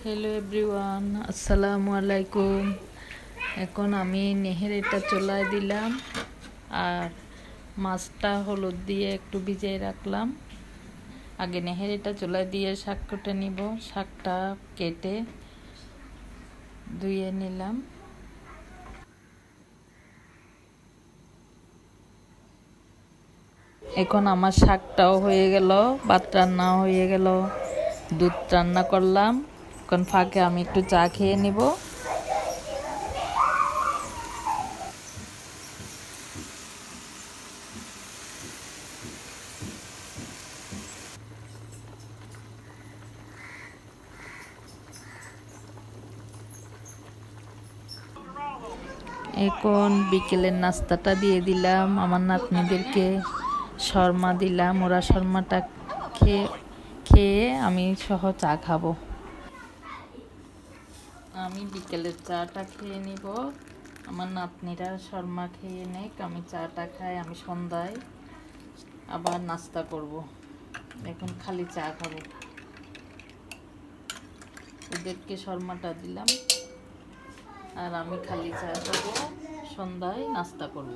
Hello everyone, আসসালামু আলাইকুম। এখন আমি নেহেরেটা চুলায় দিলাম আর মাছটা হলুদ দিয়ে একটু ভিজিয়ে রাখলাম। আগে নেহেরেটা চুলায় দিয়ে শাক কেটে নিব। শাকটা কেটে ধুয়ে নিলাম। এখন আমার শাকটাও হয়ে গেল, ভাত রান্নাও হয়ে গেল, দুধ রান্না করলাম। এখন ফাঁকে আমি একটু চা খেয়ে নিব। এখন বিকেলের নাস্তাটা দিয়ে দিলাম আমার নাতনিদেরকে, শর্মা দিলাম। ওরা শর্মাটা খেয়ে খেয়ে আমি সহ চা খাবো। আমি বিকেলের চাটা খেয়ে নিব, আমার নাতনিরা শর্মা খেয়ে নেক, আমি চাটা খাই। আমি সন্ধ্যায় আবার নাস্তা করব, এখন খালি চা খাবো। ওদেরকে শর্মাটা দিলাম আর আমি খালি চা খাবো, সন্ধ্যায় নাস্তা করব।